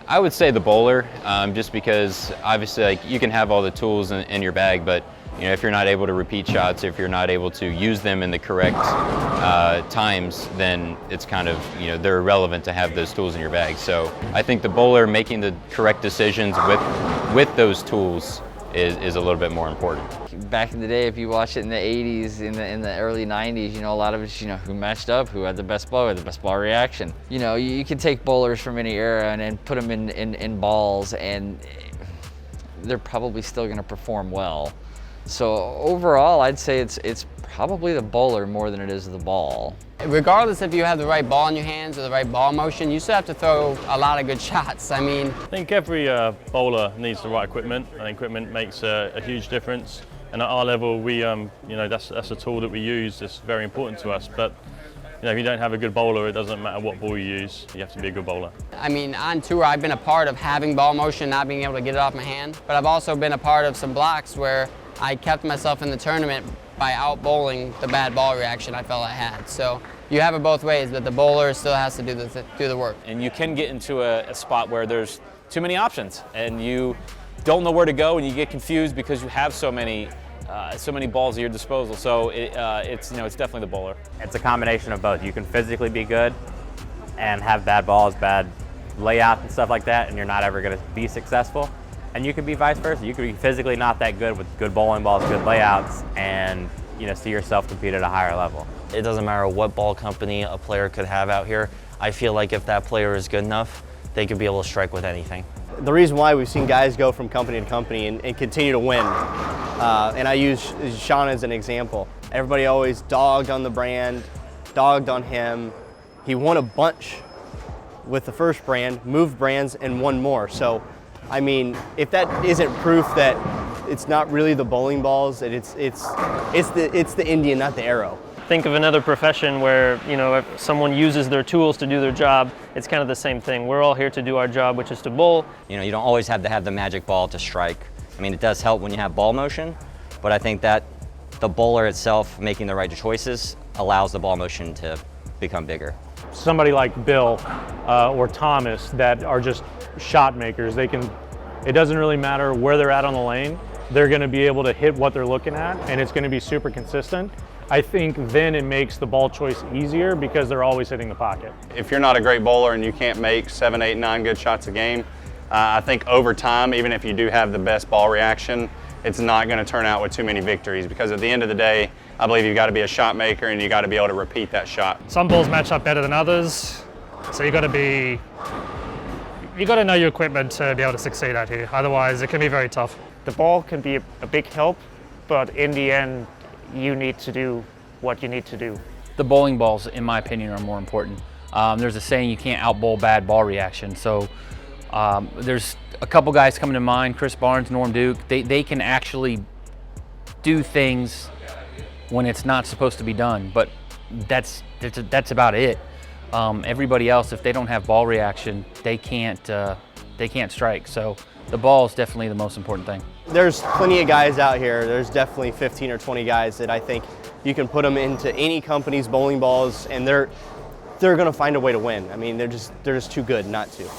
I would say the bowler, just because obviously like you can have all the tools in your bag, but if you're not able to repeat shots, if you're not able to use them in the correct times, then it's kind of, they're irrelevant to have those tools in your bag. So I think the bowler making the correct decisions with those tools is a little bit more important. Back in the day, if you watch it in the 80s, in the early 90s, a lot of it's, who matched up, who had the best ball, the best ball reaction. You can take bowlers from any era and put them in balls, and they're probably still going to perform well. So overall, I'd say it's probably the bowler more than it is the ball. Regardless if you have the right ball in your hands or the right ball motion, you still have to throw a lot of good shots. I think every bowler needs the right equipment, and equipment makes a huge difference. And at our level, we, that's a tool that we use. It's very important to us. But if you don't have a good bowler, it doesn't matter what ball you use. You have to be a good bowler. On tour, I've been a part of having ball motion, not being able to get it off my hand. But I've also been a part of some blocks where I kept myself in the tournament by out bowling the bad ball reaction I felt I had. So you have it both ways, but the bowler still has to do the work. And you can get into a spot where there's too many options and you don't know where to go, and you get confused because you have so many balls at your disposal. So it's definitely the bowler. It's a combination of both. You can physically be good and have bad balls, bad layout and stuff like that, and you're not ever going to be successful. And you could be vice versa. You could be physically not that good with good bowling balls, good layouts, and see yourself compete at a higher level. It doesn't matter what ball company a player could have out here. I feel like if that player is good enough, they could be able to strike with anything. The reason why we've seen guys go from company to company and continue to win, and I use Sean as an example. Everybody always dogged on the brand, dogged on him. He won a bunch with the first brand, moved brands, and won more. So, if that isn't proof that it's not really the bowling balls, that it's the Indian, not the arrow. Think of another profession where, if someone uses their tools to do their job, it's kind of the same thing. We're all here to do our job, which is to bowl. You don't always have to have the magic ball to strike. It does help when you have ball motion, but I think that the bowler itself making the right choices allows the ball motion to become bigger. Somebody like Bill or Thomas that are just shot makers, it doesn't really matter where they're at on the lane. They're going to be able to hit what they're looking at, and it's going to be super consistent. I think then it makes the ball choice easier because they're always hitting the pocket. If you're not a great bowler and you can't make 7, 8, 9 good shots a game, I think over time, even if you do have the best ball reaction, it's not going to turn out with too many victories, because at the end of the day, I believe you've got to be a shot maker and you got to be able to repeat that shot. Some balls match up better than others, so you got to know your equipment to be able to succeed out here. Otherwise, it can be very tough. The ball can be a big help, but in the end, you need to do what you need to do. The bowling balls, in my opinion, are more important. There's a saying, you can't out-bowl bad ball reaction. So there's a couple guys coming to mind, Chris Barnes, Norm Duke. They can actually do things when it's not supposed to be done, but that's about it. Everybody else, if they don't have ball reaction, they can't strike. So the ball is definitely the most important thing. There's plenty of guys out here. There's definitely 15 or 20 guys that I think you can put them into any company's bowling balls, and they're going to find a way to win. They're just too good not to.